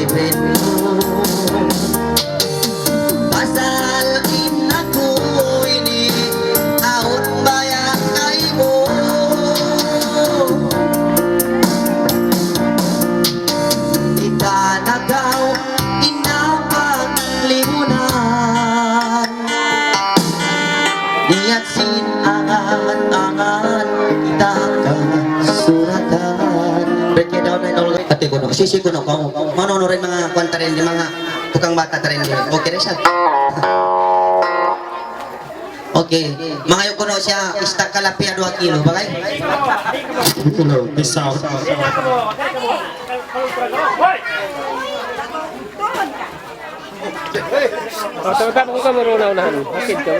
boyfriend mo. Pasalin ako ini aon bayan kay mo. Kita nagaw inawang limunan. Niat sin angan-angan kita kasuratan. Break it down na ito. Ate ko no, sisi ko no, kung manono rin mga kwanta rin, yung mga tukang bata rin. Okay rin siya. Okay, mga yung kuno siya, istak kalapia 2 kilo, bagay? Hello, peace out. Tama ko ka marunaunahan. Bakit ka?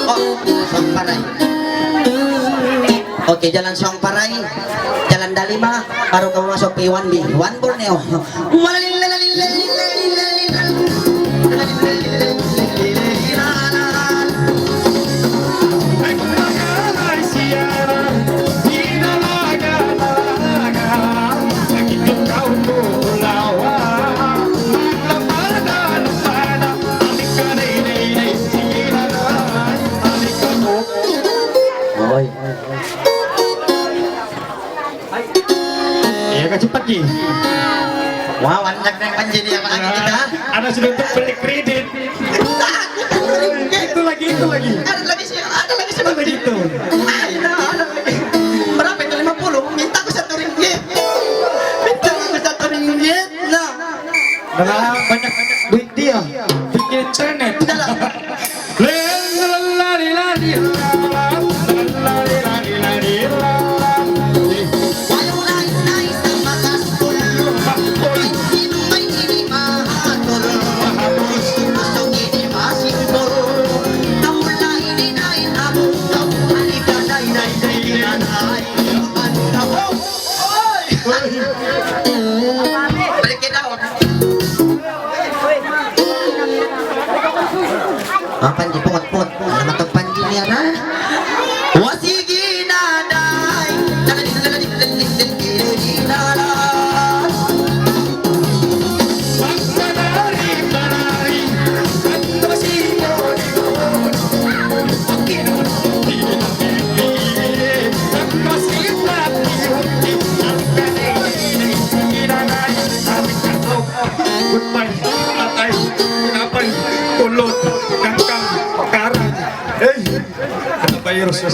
Oh, Song Paray. Okay, Jalan Song Paray. Jalan Dalima. Baru kamu masuk P1B. One Borneo. Ôi. Iya kan cepat Ji. Wow, banyak yang panji dia Pak Haji kita. Ada sudah untuk beli kredit. Itu lagi. Ada lagi sih Begitu. Ada lagi. Berapa itu 50? Minta aku 1 ringgit. Minta aku 1 ringgit. Nah, Nah, banyak duit dia. Bikin internet. udah lah. Walau naik sama kasur. Ini main ini mahatur. Masuk ini masih bor. Namun ini naik abu. Ani kadai naik naik. Break it down. Panji pukot-pukot. Ano matong panji niya na? Wasigi naday. Goodbye, atay, tinapay, tulot, kangkang, karang. Kata virus.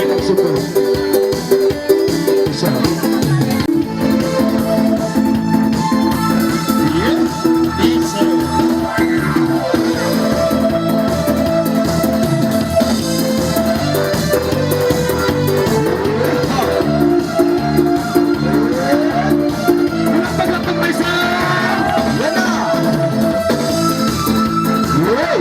ng suko. Isa. Yan na! Yay!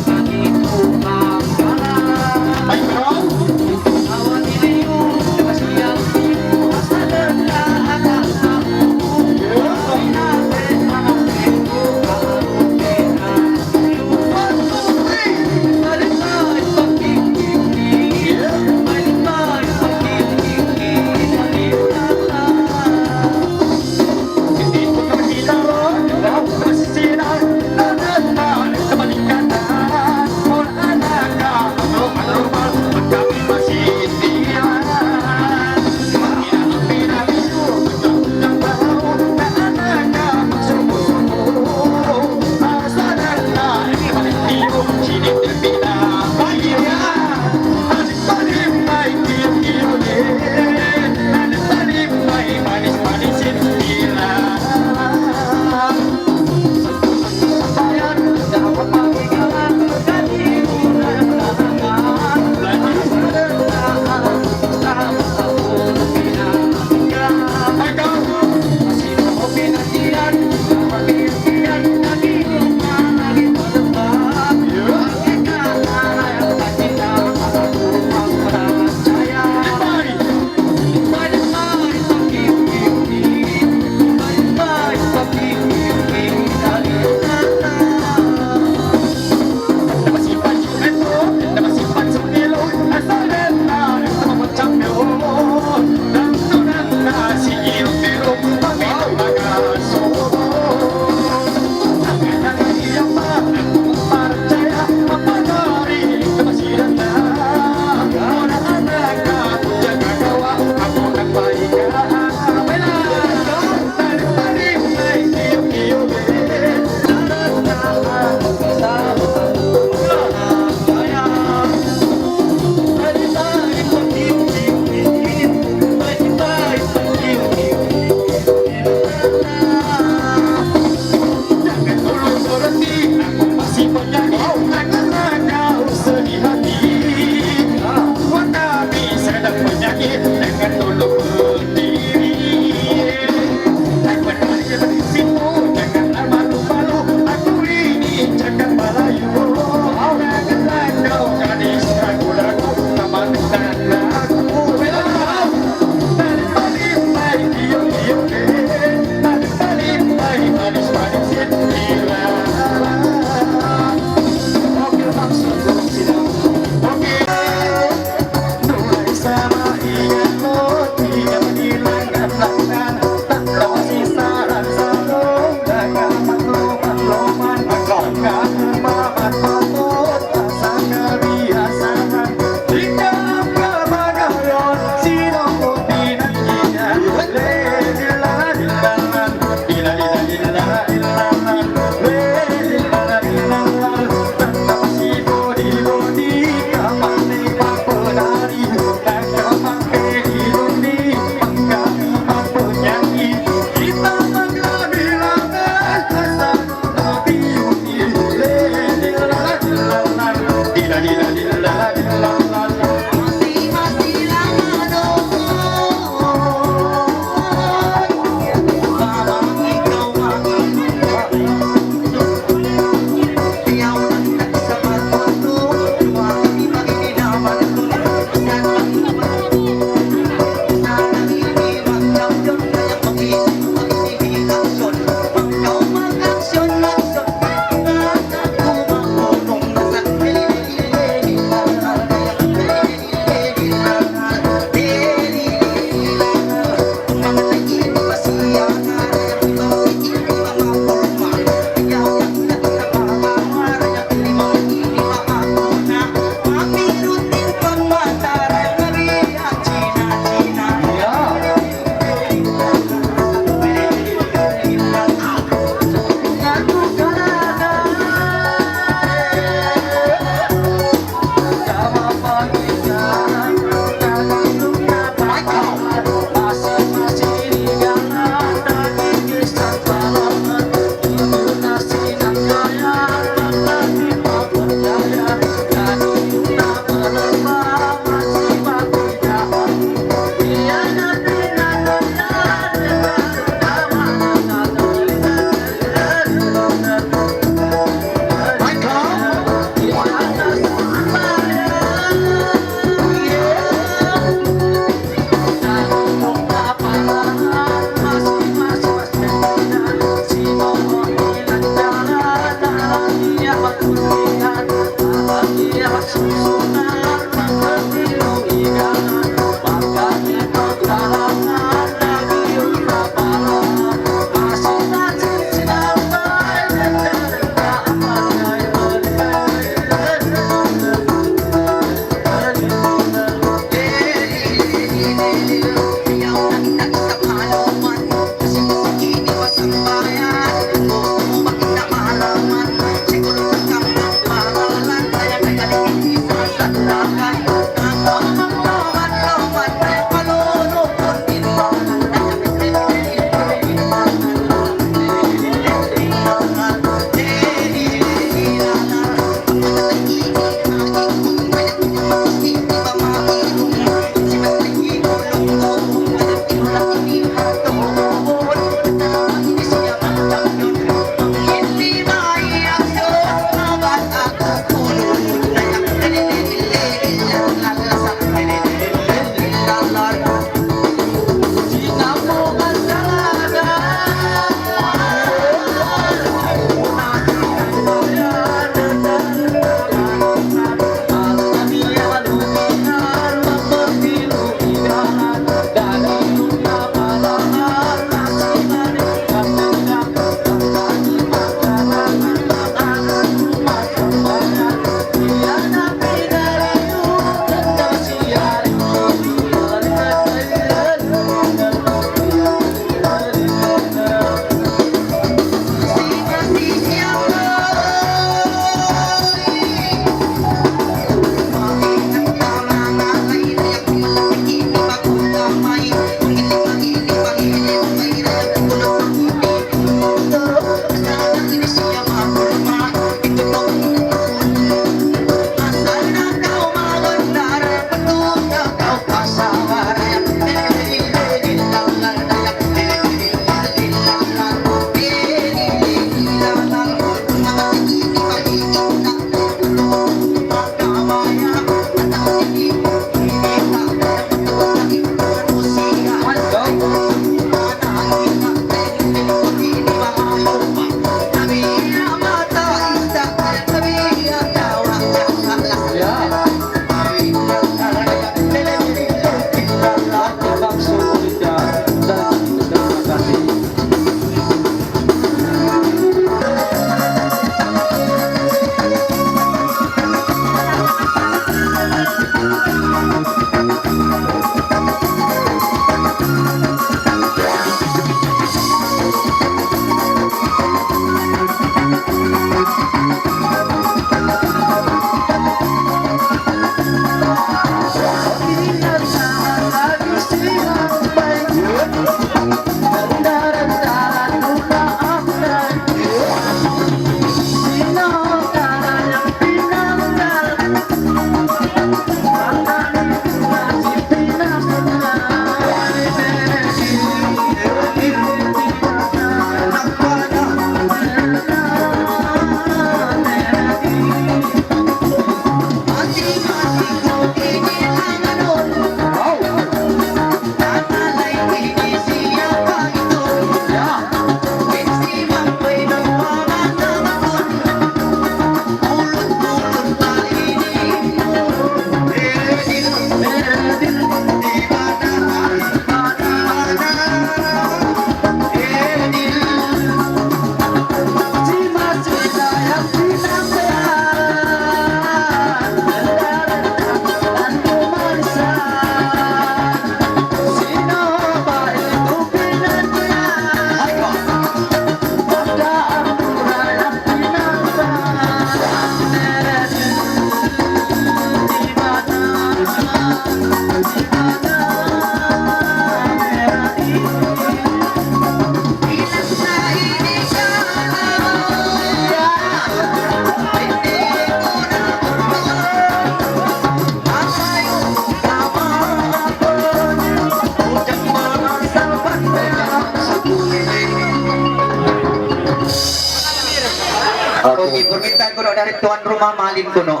gikan ko no dari tuan rumah malin ko no.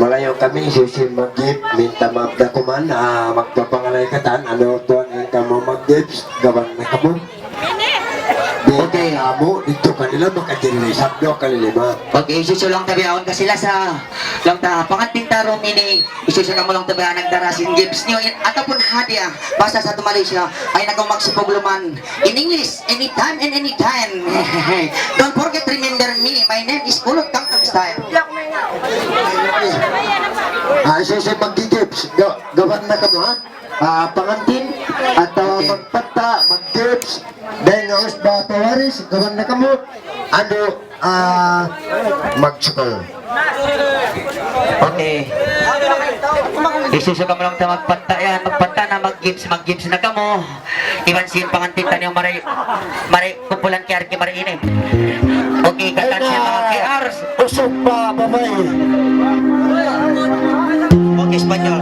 Malayo kami susi mag-gift, minta magdakuman, magpapangalay katan, ano tuan ang kamo mag-gifts, gawan na kamo. Okay, amo, dito kanila makadili, sabdo kanila. Okay, isusulang tabiaon ka sila sa lang ta pangating tarong ini isusulang mo lang tabiaon nagdarasin gifts niyo atapon hadiah basta sa Malaysia ay nagong magsipugluman in English anytime and anytime. Don't forget remember me, my name is Ulot Tangtang Style. Susi mag-gifts, gawan na kamo ha. Pangantin at magpata, mag-gifts, dahil nga us ba tawaris, gawan na kamo. Ano, mag-sukol. Okay. Isusuka mo lang ta magpanta yan, magpanta na mag-gifts na kamo. Iwan sin pangantin taniyong maray kumpulan kay Arki Marine. Okay, katan siya mga KRs. Usok pa, babae. Okay, Espanyol.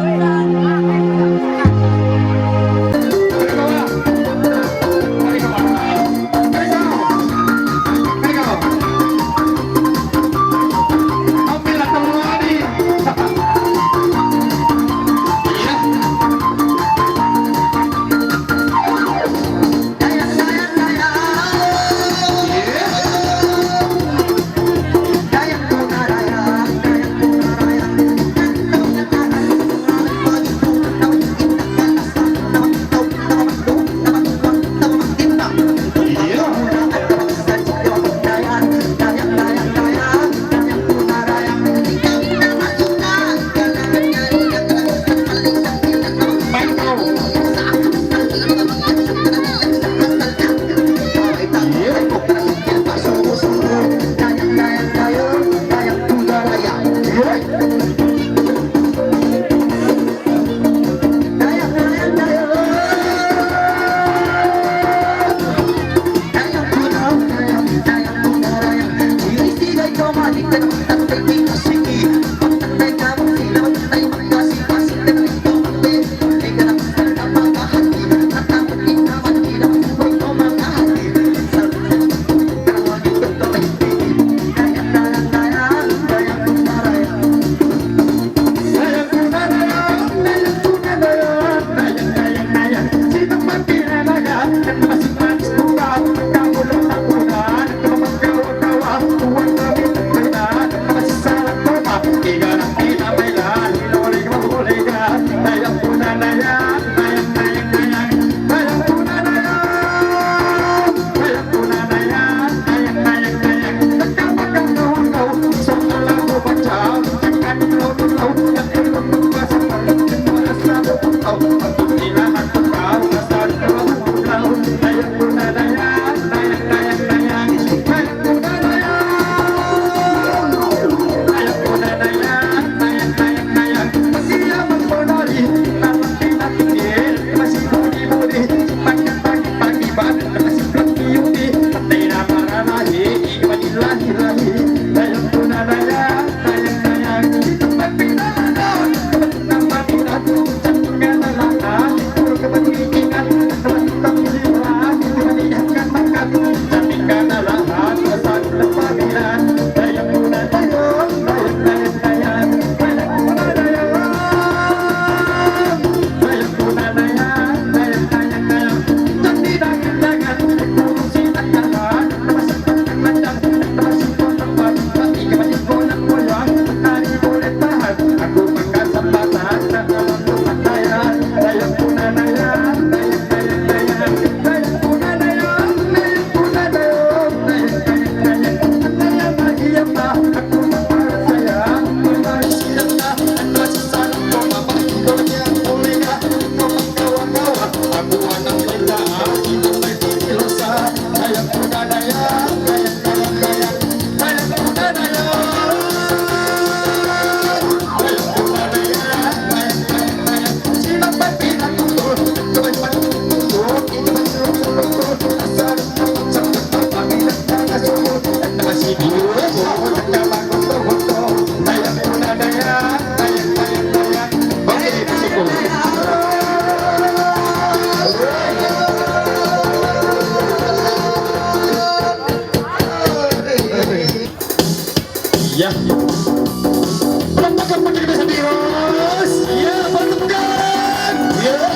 Palakpakan mo kita sa Diyos! Yeah, palakpakan! Yeah!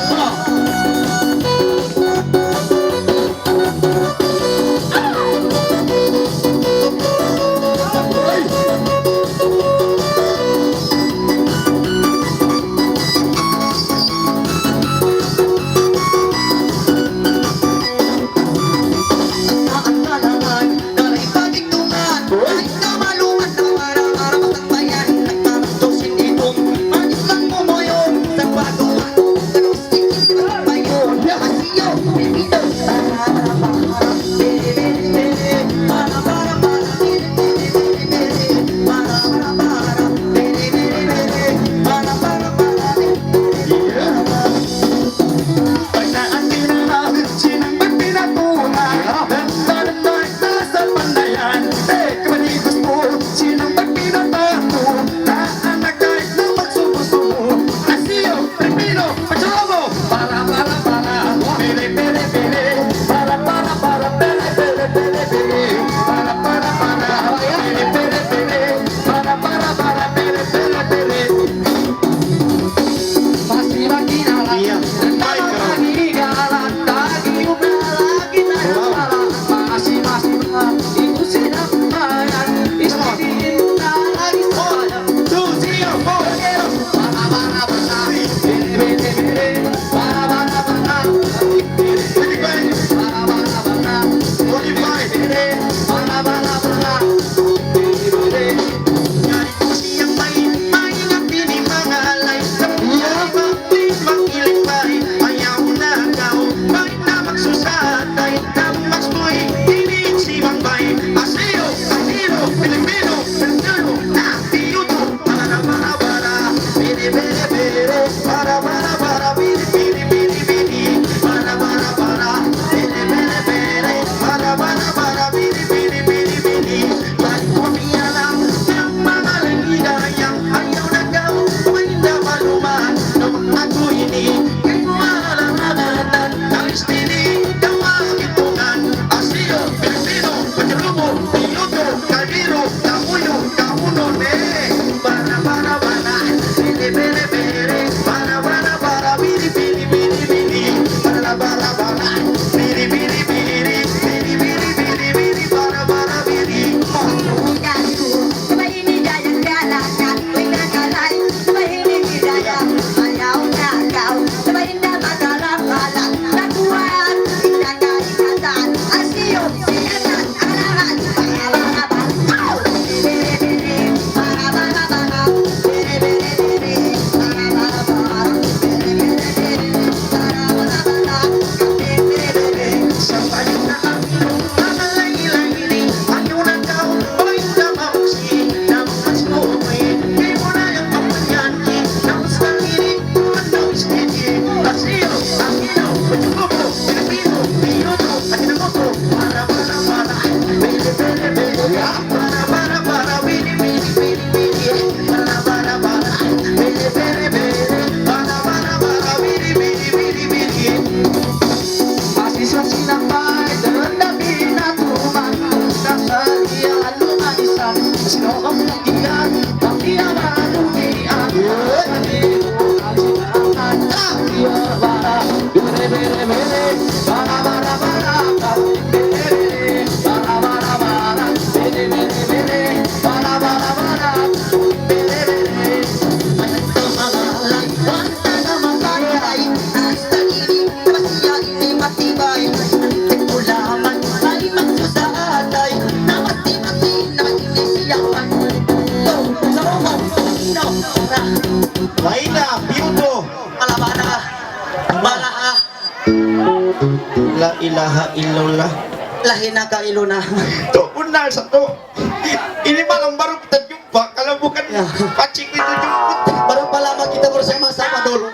La ilaha illallah. Lahi na ka iluna. To, unal sa to. Ini malam baru kita jumpa. Kalau bukan pacing itu jemput. Baru pala kita bersama-sama dulu.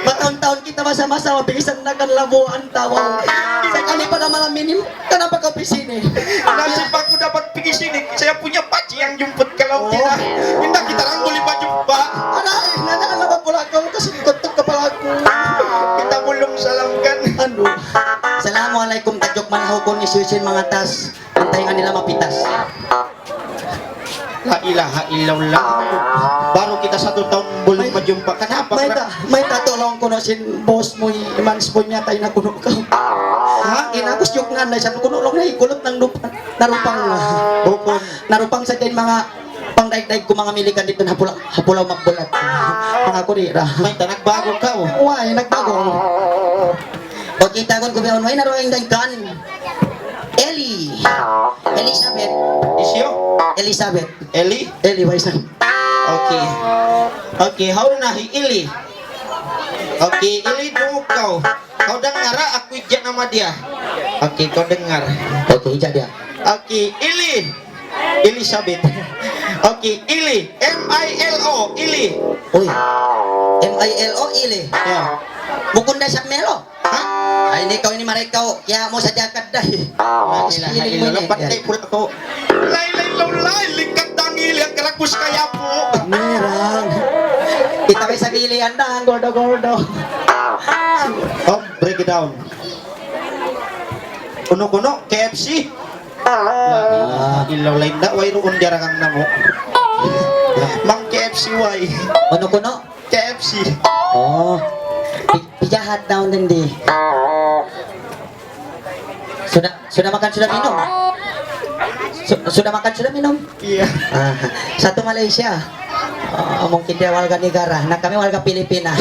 Bertahun-tahun kita bersama-sama bisan na kan labuan tawa. Sekali pada malam ini, kenapa kau di sini? Nasib aku dapat pergi sini. Saya punya pacing yang jemput. Kalau tidak, minta kita rangkul lima jumpa. Nana kenapa pula kau kasih kotok kepalaku? Kita belum salamkan. Aduh. Assalamualaikum tajuk manahukon ni Susin mga tas. Antay nga nila mapitas. La ilaha illallah. satu tahun belum menjumpa. Kenapa? May tatulong ko na sin boss mo, imans po niya tayo na kuno ka. Ha? Inagos yung nga na siya, kuno lang na ikulot ng narupang na. Bukon. Narupang sa din mga pangdaigdaig ko mga milikan dito na hapulaw magbulat. Mga kurira. May nagbago ka oh. Why, nagbago. O kita kon kubiyon may naroing dagkan. Elizabeth. Isyo? Elizabeth. Eli, Why sa? okay. Okay, how na hi Ili? Okay, Ili dungog kau. Kau dengar aku ijak nama dia. Okay, kau dengar. Okay, jadi. Okay, Elizabeth. Okay, Ili. M-I-L-O, Ili. Uy. M-I-L-O Ili. Ya. Bukunda sa Melo. Hah? Ay ini kau ini mereka kaya mo sa jakad dah. Patay pula ko. Lay, likat tangil yang kerakus kaya po. Merang. Kita may sa gilian na, ang gordo-gordo. Oh, break it down. Kuno-kuno, KFC. Ilaw lain na, way roon dira kang namo. Mang KFC way. Kuno-kuno. KFC. Oh. Pijahat daw din di. Sudah makan sudah minum? Sudah makan sudah minum? Iya. Satu Malaysia. Mungkin dia warga negara. Nah kami warga Filipina.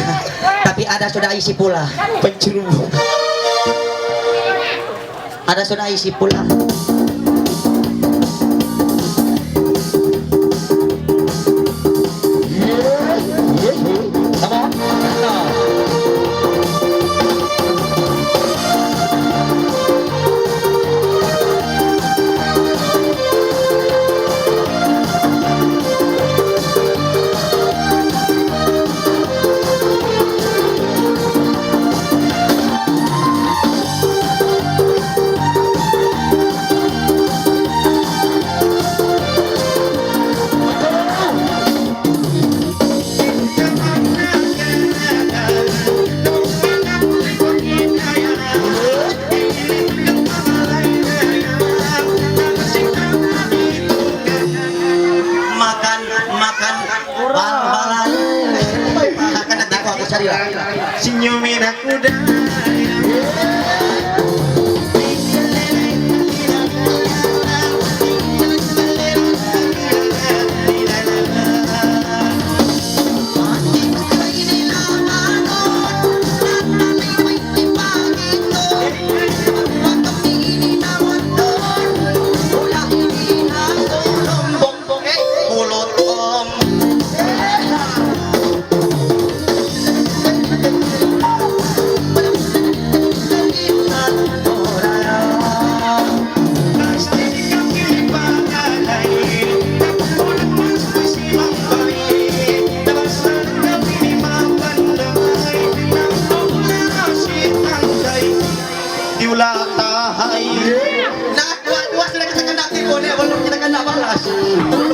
Tapi ada sudah isi pula. Pencuru. Ada sudah isi pula. Senyumin aku dah.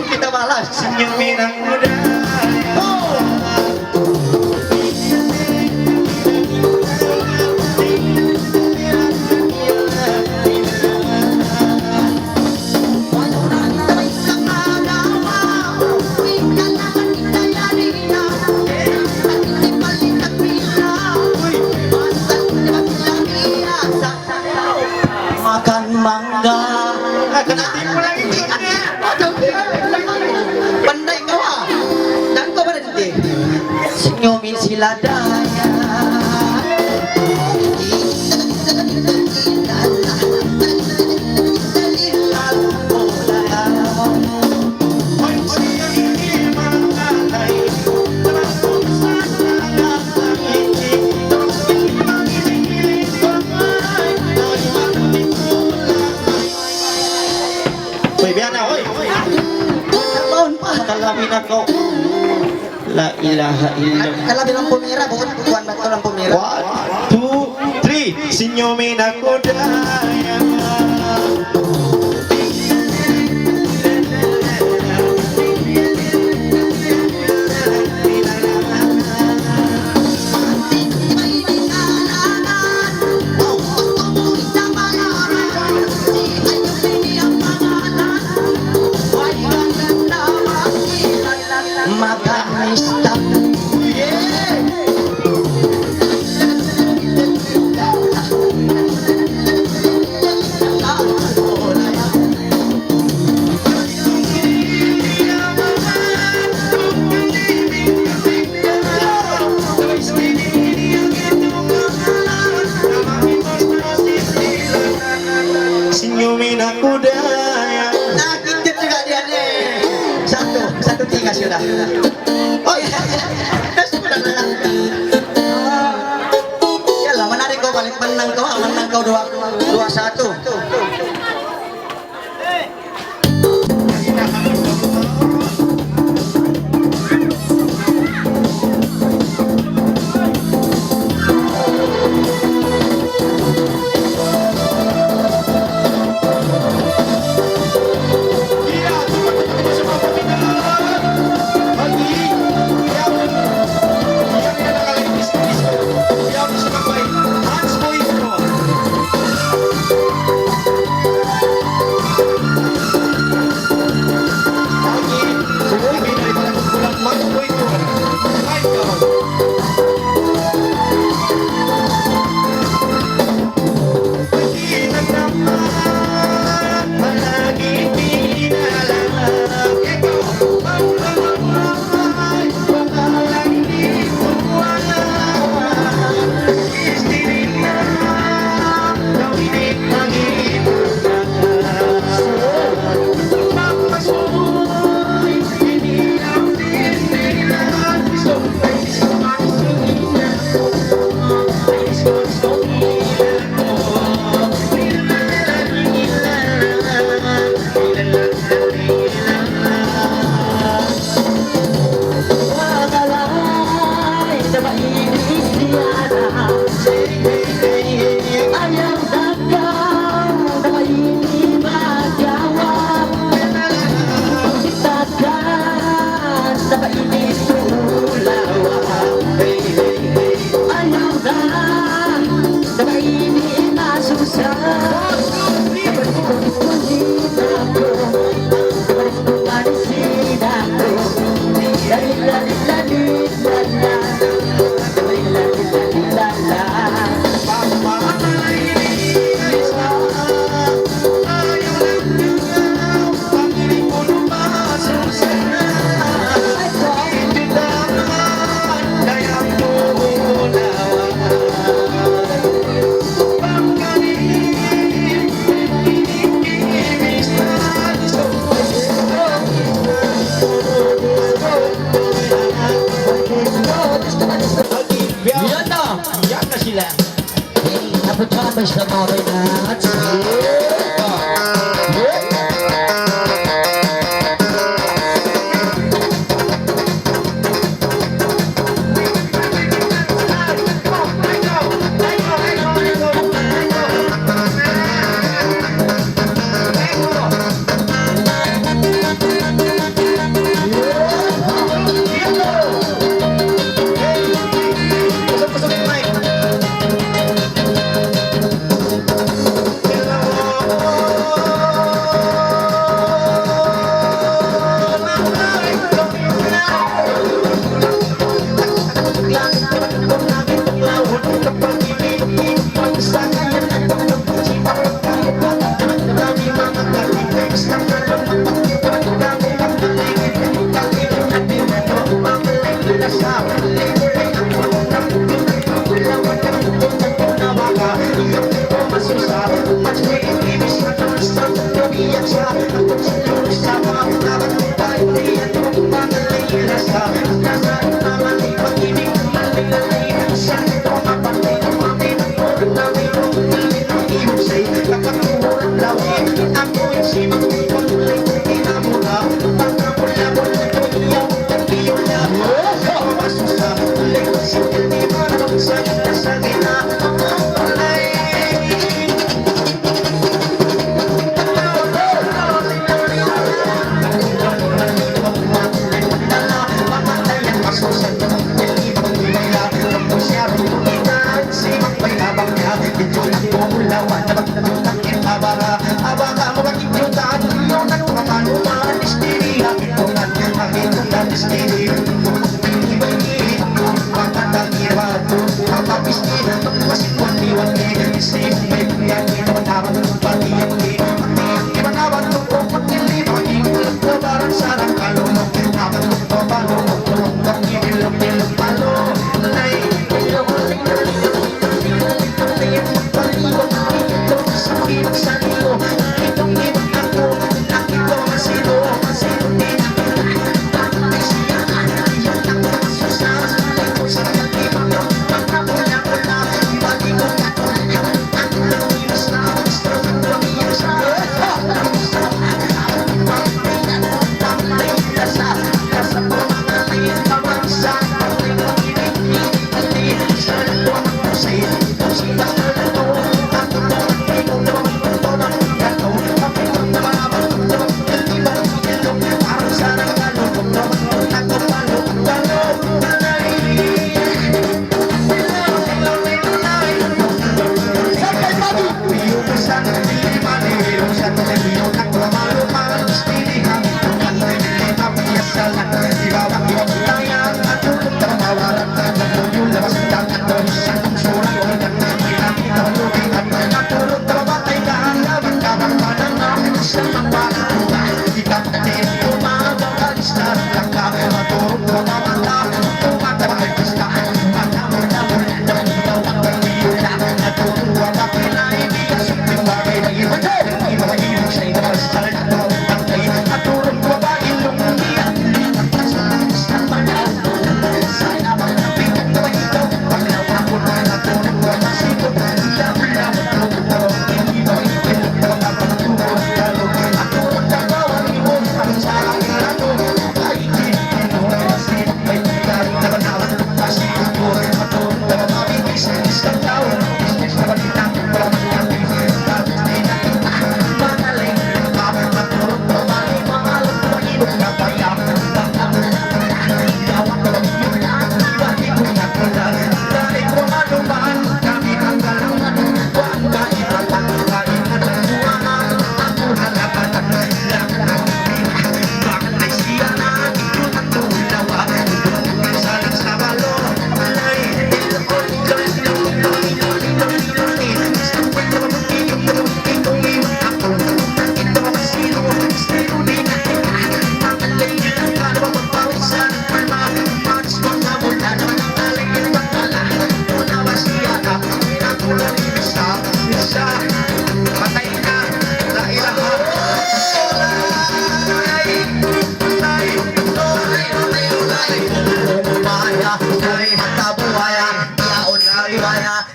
Kita balas. Senyumin aku dah. Makan mangga. Kena tipu lagi. Pandai kau ah. Dan kau berhenti. Senyumin sila daya. Kalamin ako. La ilaha illallah. Kalau bilang pemira, bukan batu lampu merah. 1, 2, 3. Senyumin aku daya. Makan my stop. Senyumin aku daya. Nakikit juga dia nih. Satu tiga sudah. Oh iya, sudah lah. Yalah, menarik kau balik menang kau 2-1.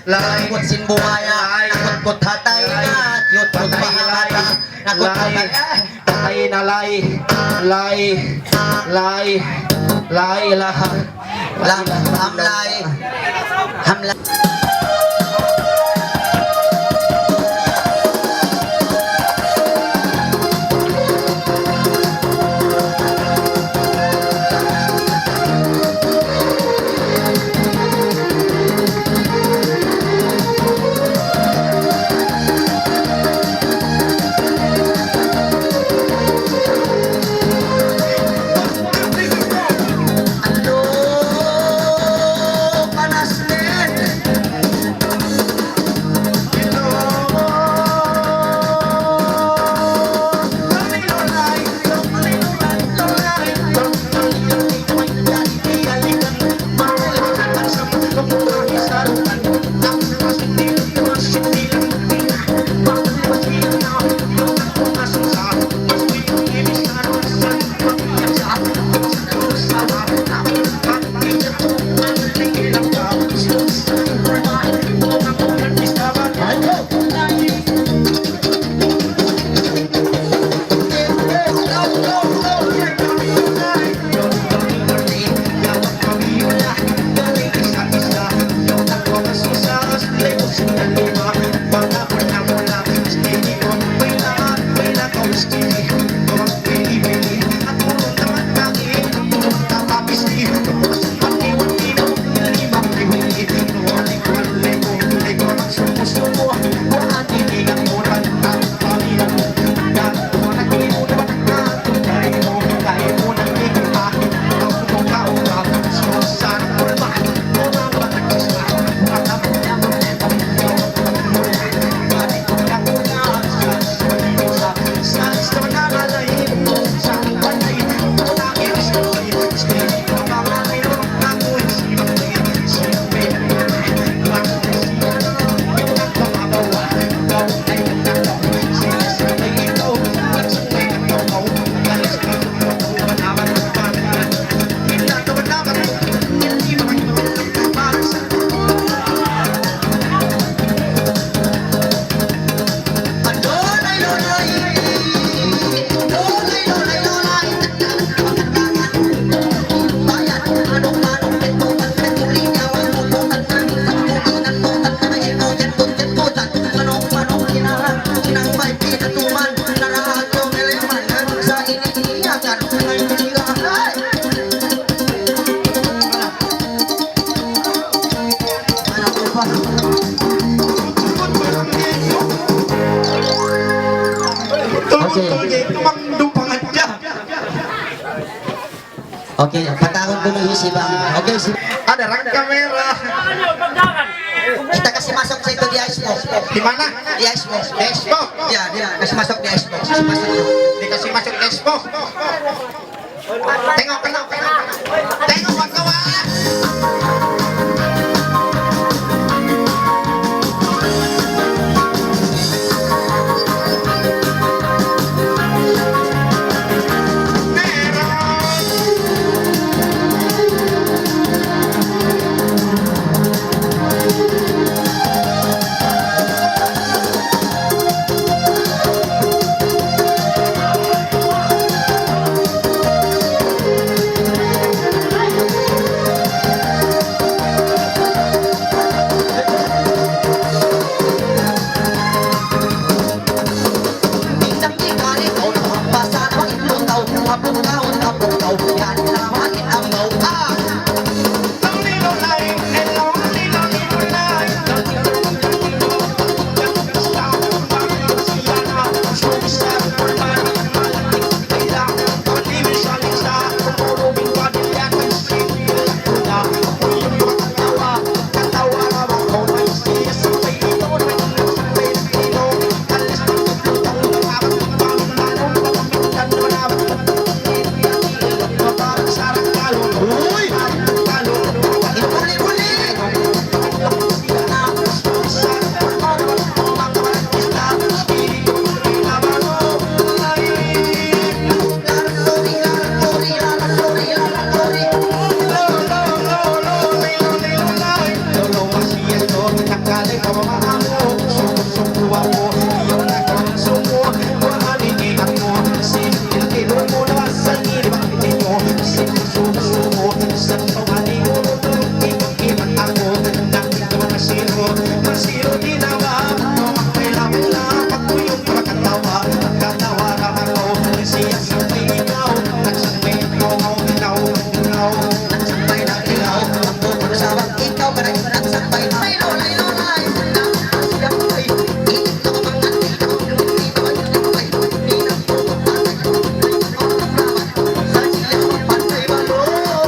Nakot sin bumaya, nakot kot hatay na, yot kot mahangata, nakot hatay. Lay na lay Hamlay. Hamlay. Okay, patahon ko ng isipan. Okay, Ada rang kamera. Kita kasih masuk sa ito di Icebox. Di mana? Di Icebox. Expo. Ya, dia kasih masuk di Icebox. Kasih masuk. Dikasih masuk expo. Tengok. Tengok kawan. ikaw barang barang sampai lay lay lay siap ay ito mga tao dito ay pinang sa siya pantay balolay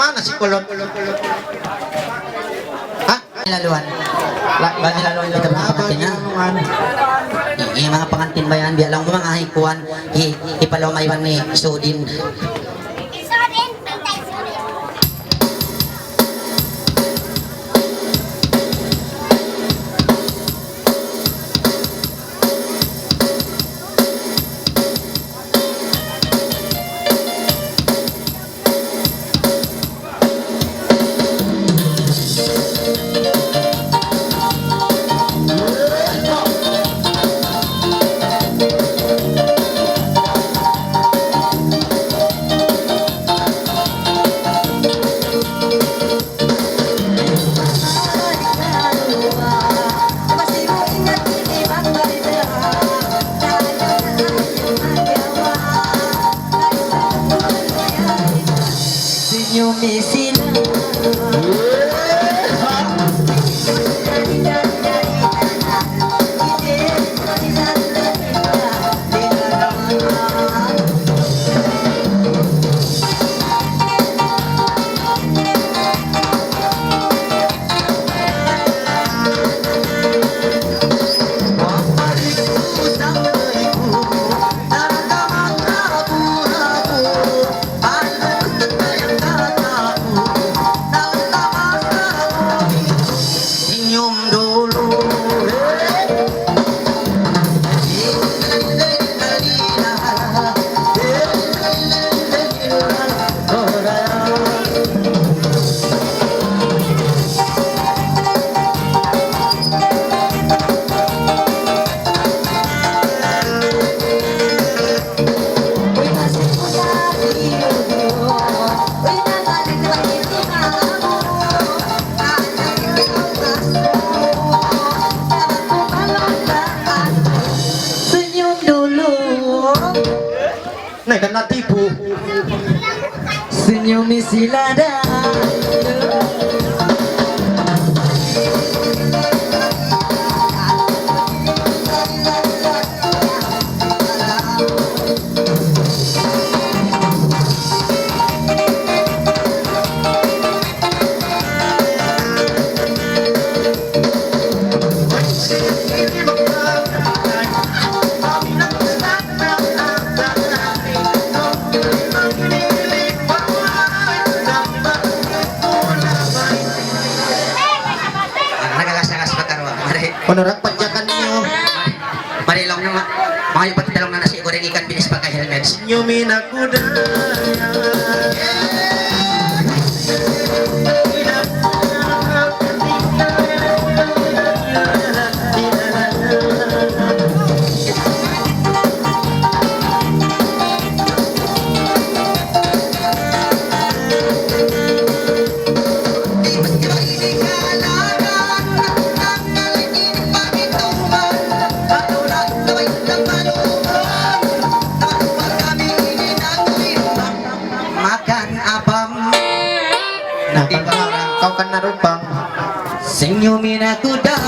Mana si Kulot? Ha? Nilaluan. Ba nilaluan kita mga pangantin niya? Mga pangantin ba yan? Biya lang mga hikuan. Ipalaw maiwan ni Sudin. Kena tipu. Senyumi silada. Mga pati dalawang na nasi ko rin ikan bilis pagka helmets. Senyumin aku daya. Makan apam Nah, kau kan narupang. senyumin aku daya.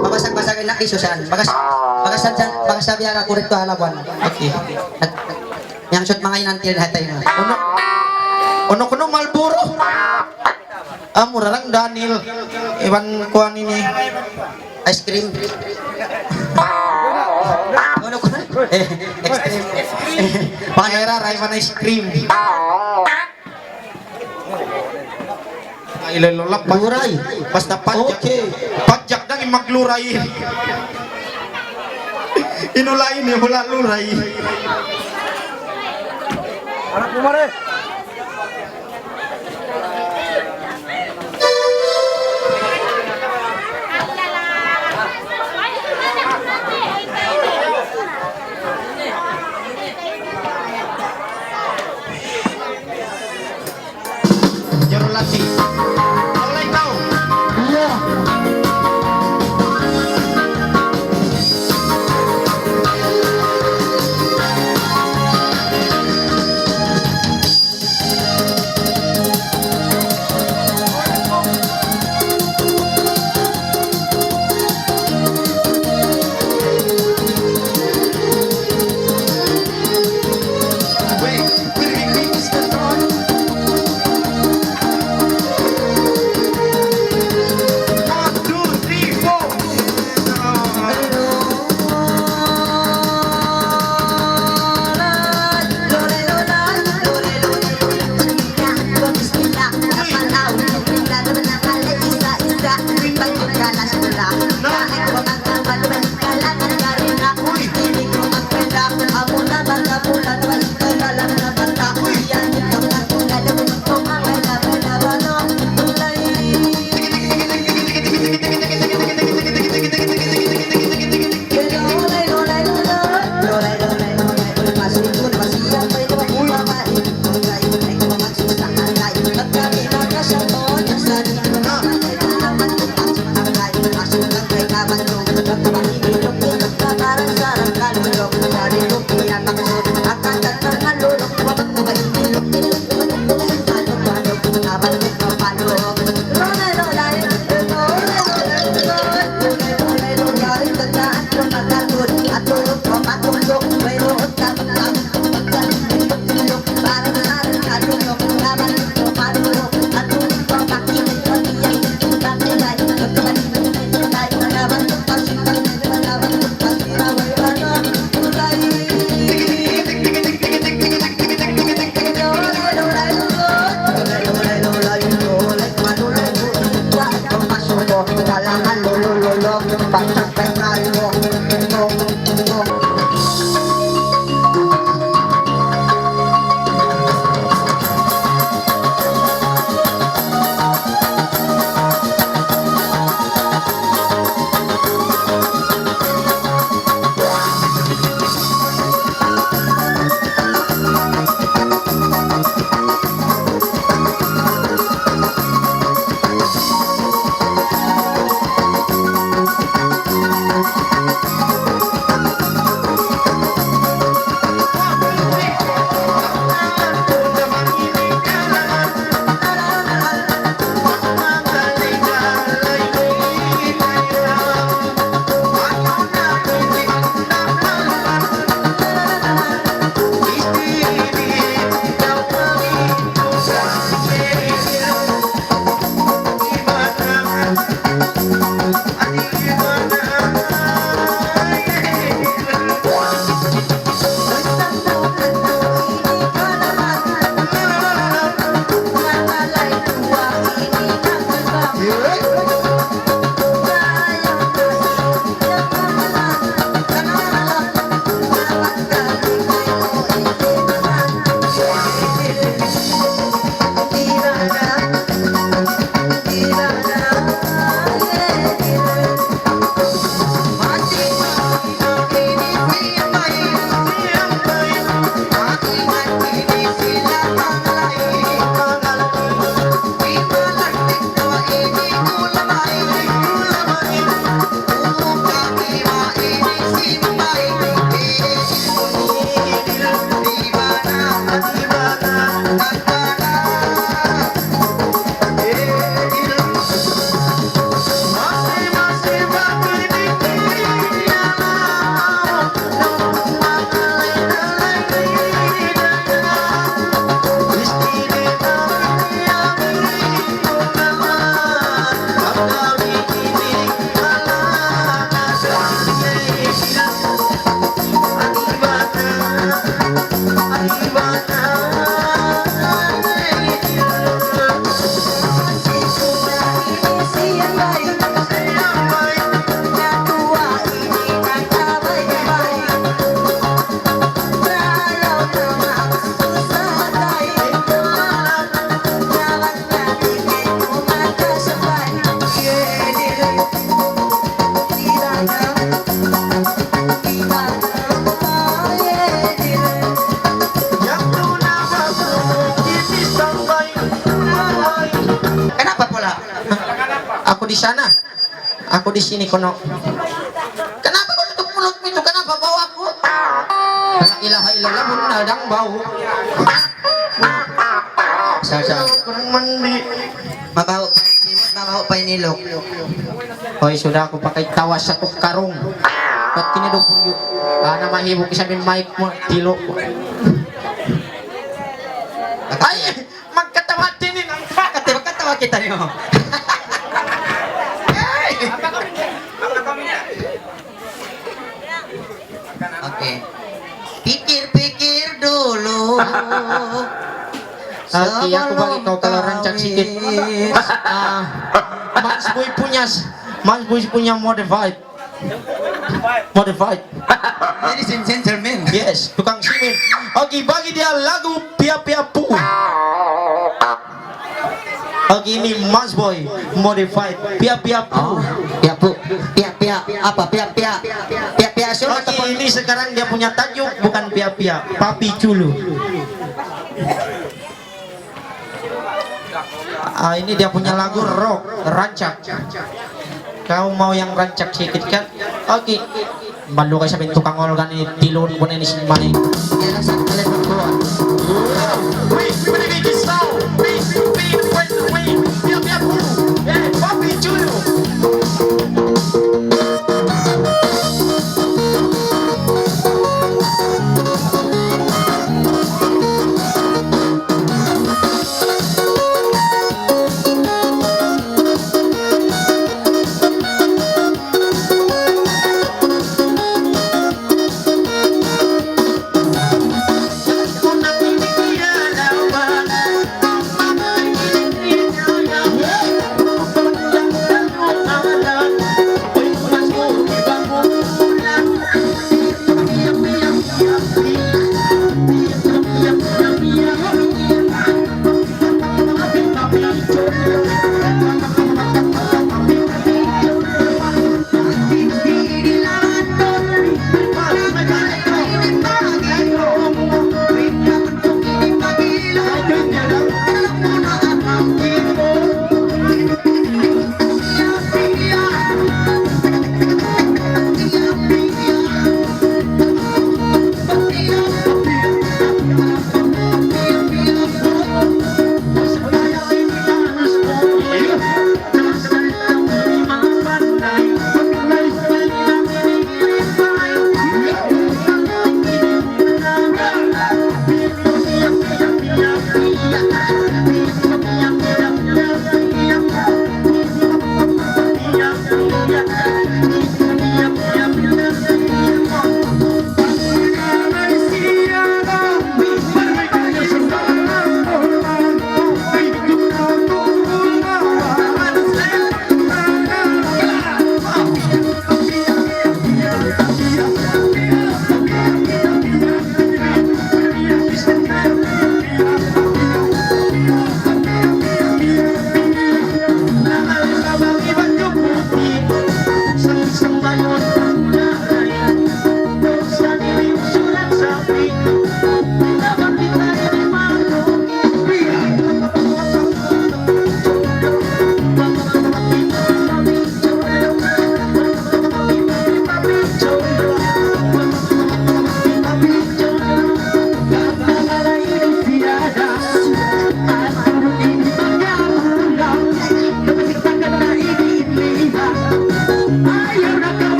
Babasag-basagin lang isusan. Bagas sabi ang kurit ko halawan. Okay. Yang shoot mga inantil hatay na. Ono kuno Malboro. Murah lang Daniel. Iwan kuan ini. Ice cream. Ano ko na? Extreme. Pangera Rayman ice cream. Ay lolap Luray. Basta pajak. Okay. Pajak dang magluray. Inulain ni hula luray. Jarolati. Alay tau. Aku di sini kono. Kenapa kau tutup mulutmu itu? Kenapa bau aku? La ilaha illallah pun nadang bau. Sa. Kurang mandi. Mabaho pa simot, mabaho pa inilok. Hoy, sudah aku pakai tawas satu karung. Ba't kinidupuryo? Na mahibok isa min mic mo, tilo. Ay! Magkatawa din ang Magkatawa kita niyo. Okay. Pikir-pikir dulu. Okay, aku bagi kau kalau rancang sikit. Mas Boy punya modified. Ladies and gentlemen. Yes, tukang simen. Okay, bagi dia lagu Pia-Pia Pu. Okay, ini Mas Boy modified Pia-Pia Pu. Pia-pia apa? Pia-pia sur Oke, ataupun ini sekarang dia punya tajuk bukan pia-pia, papi culu. Ini dia punya lagu rock, rancak. Kau mau yang rancak sedikit kan? Oke. Balu kayo sabihin tukang organ ini tilon ko na ni sinimay. yan ang sa kalian magkuhan. Papi culu.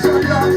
Solo,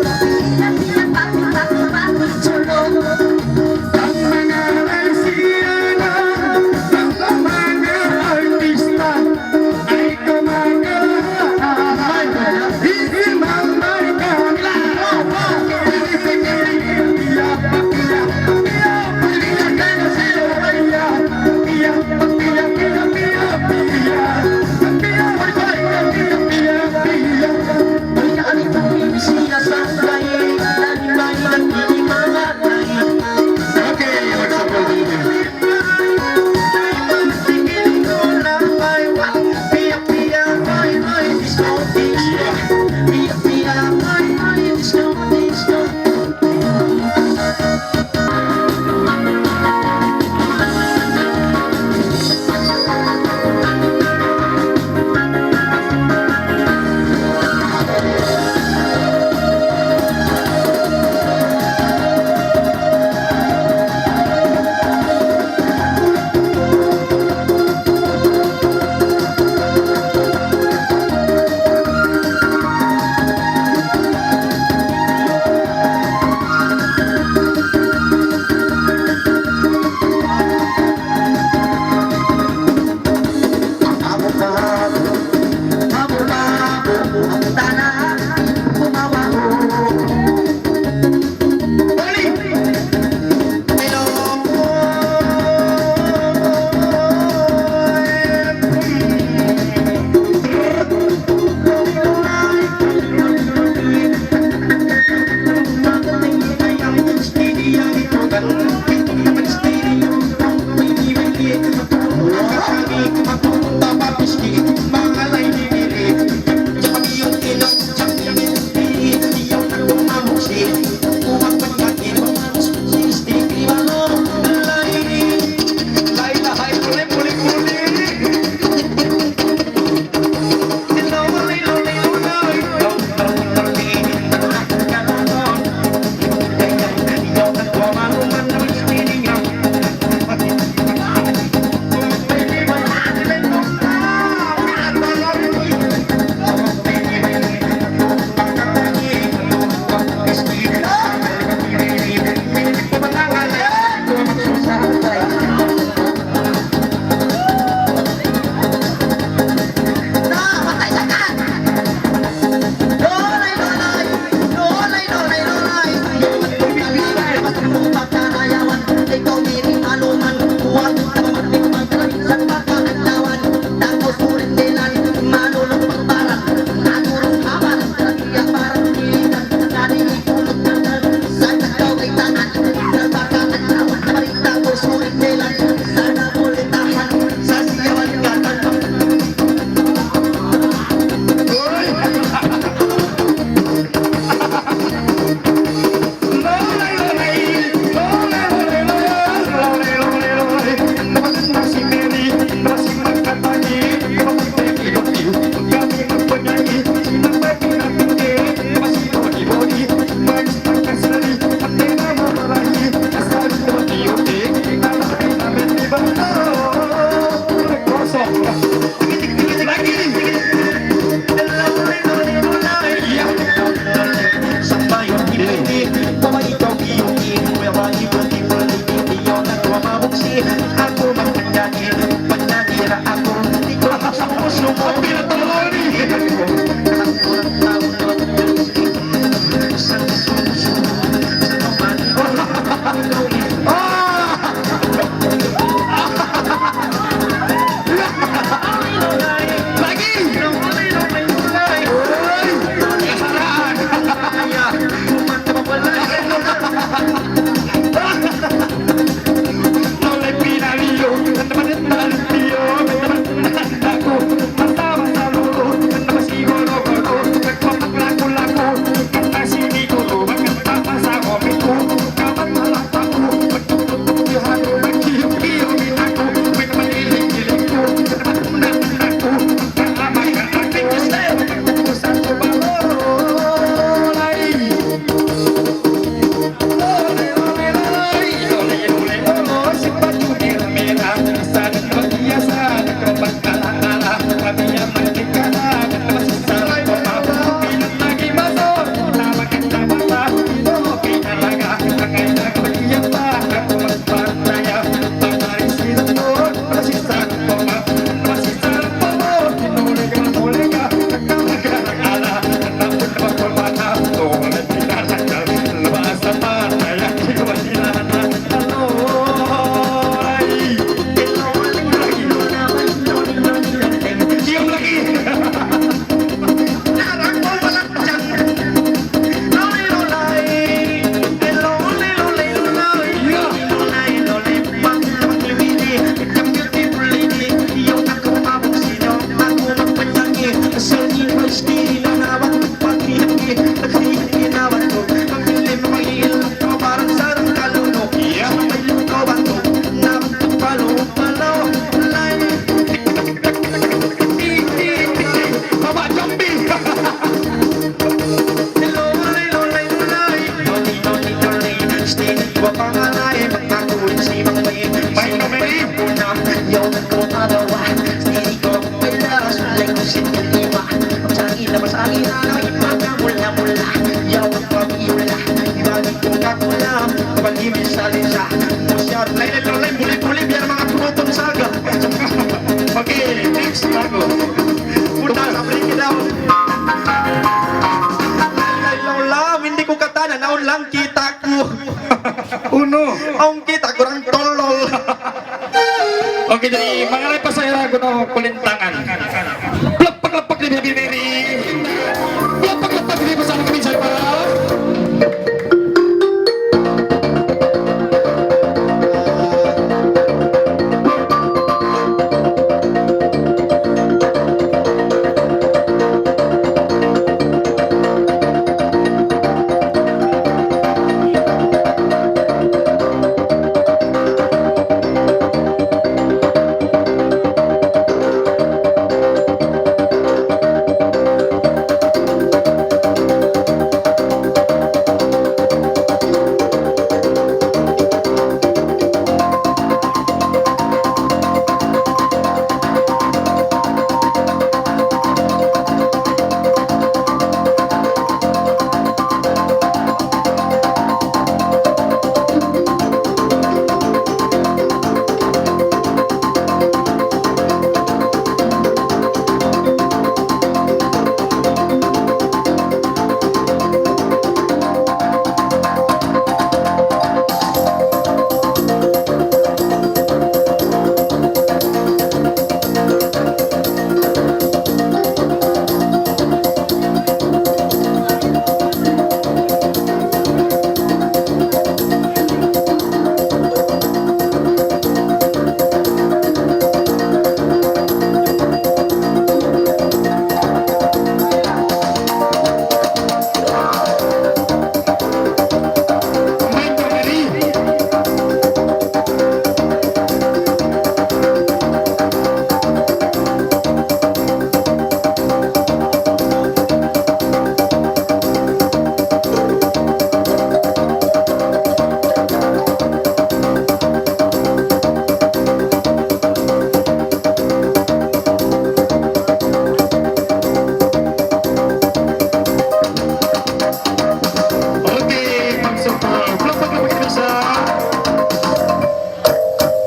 Nagpapangalay, magtakuin si Mami. May numeri muna, yaw nagkotalawa. Sendiri ko pala, sulay ko si Tulima. Masangin na, magkamula-mula. Yaw ang pamiyula, ibagi kong kakula. Kapag imisalisa, masyad. Lain-lain, muli-muli, biar mga tumutong saga. Okay, next lagu. Punta sa break it down. Lam, hindi ko katana, naon lang kita ko. Uno. Ang kita ko rang tolol. Okay, jadi mangalay pa sa ira ko no kulintangan. Lapak-lapak ni Bibiri. Lapak-lapak ni bersama kami saya para.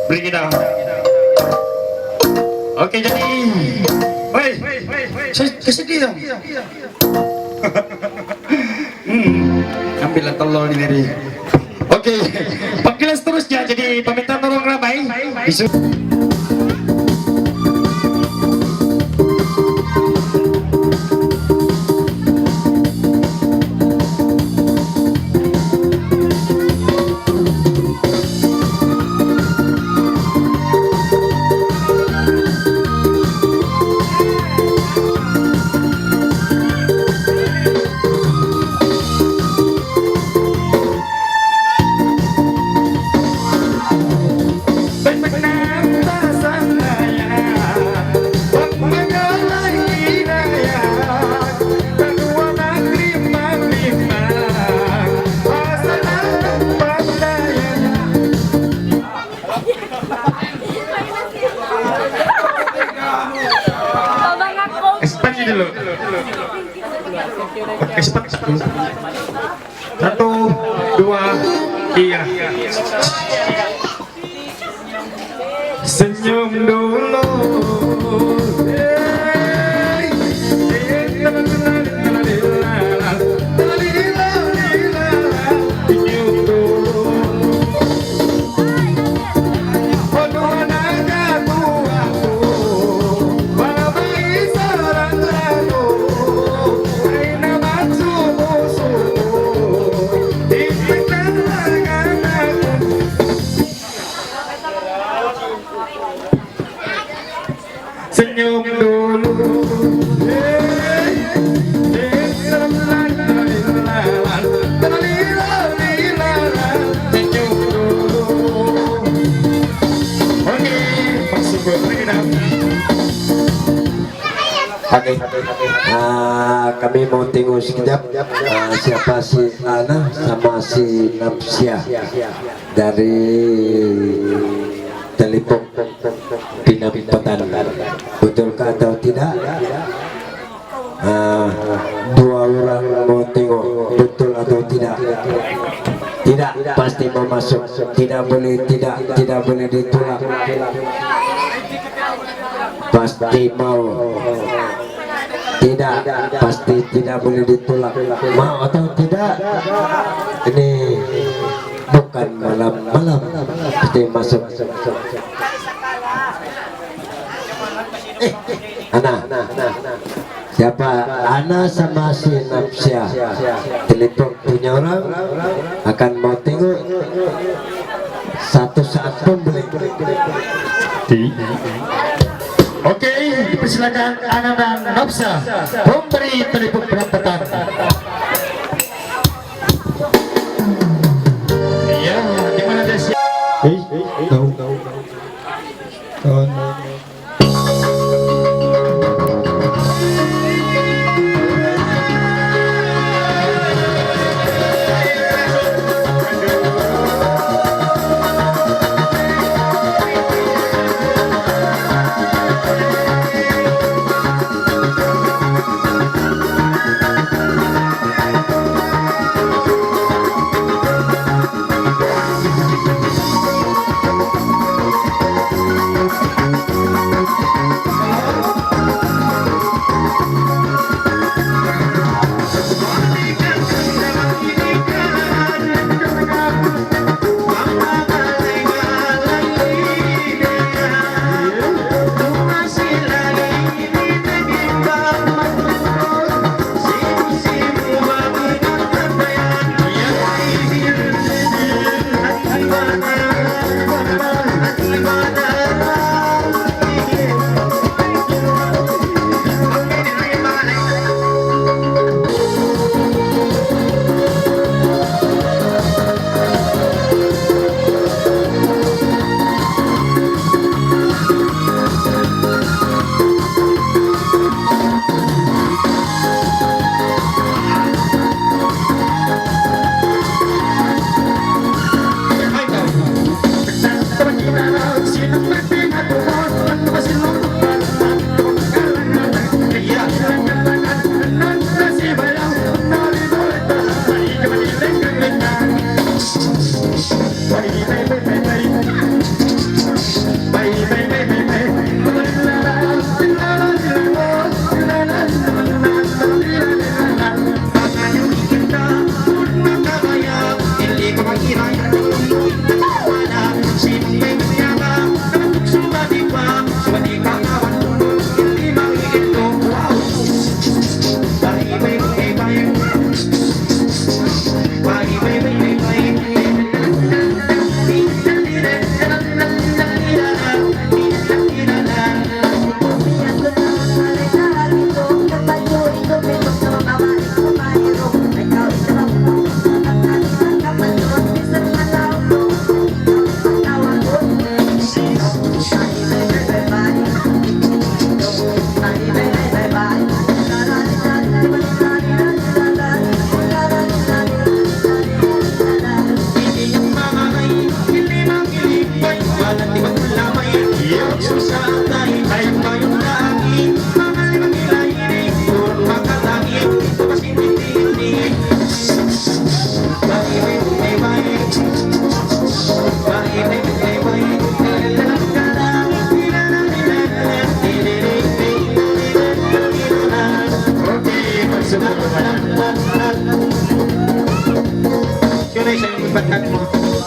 Bring it down. Oke, jadi, woi, kesedih dong. Ambillah telur ini dari. Oke, panggilan seterusnya jadi peminta tolong ramai. Ekspansi dulu. Oke, cepat. 1, 2, 3. Senyum dulu. Kami mau tengok sekejap siapa si Ana sama si Napsia dari telepon Pinampatan. Betulkah atau tidak? Dua orang mau tengok betul atau tidak. Tidak, pasti mau masuk. Tidak boleh ditolak. Pasti mau. Tidak, pasti tidak boleh ditolak. Mau atau tidak? Ini bukan malam-malam. Pasti masuk. Ana. Siapa? Ana sama si Napsia. Telepon punya orang akan mau tengok satu saat pun boleh. Oke, dipersilakan Ana dan Nopsa memberi telepon penempatan. Iya, di mana dia siap? Tahu.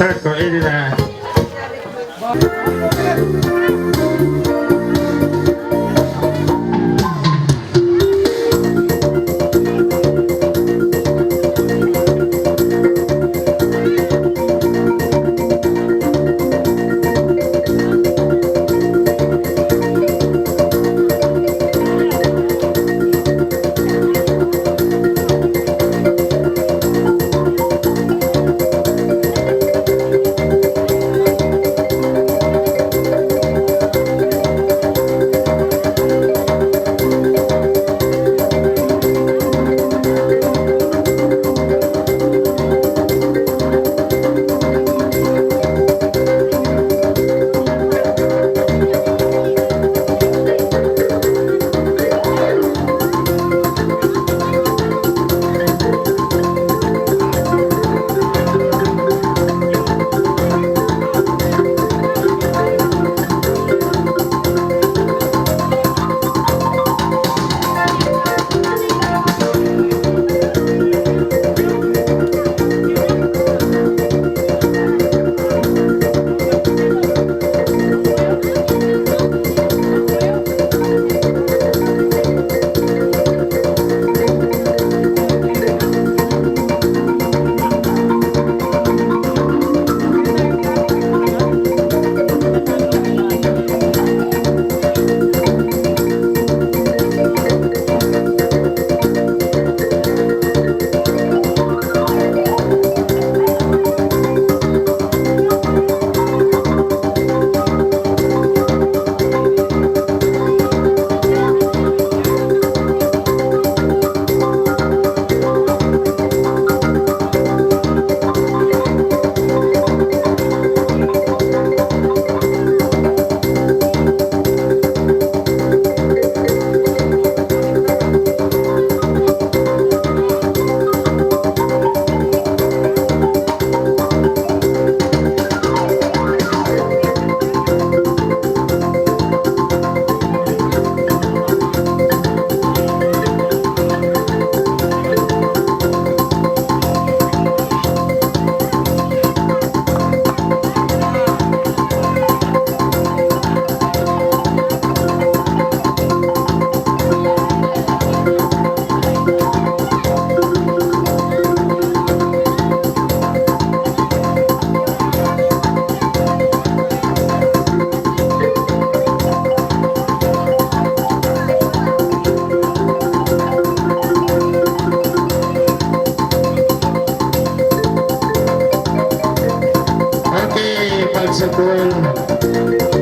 Terko ini na. sa duel.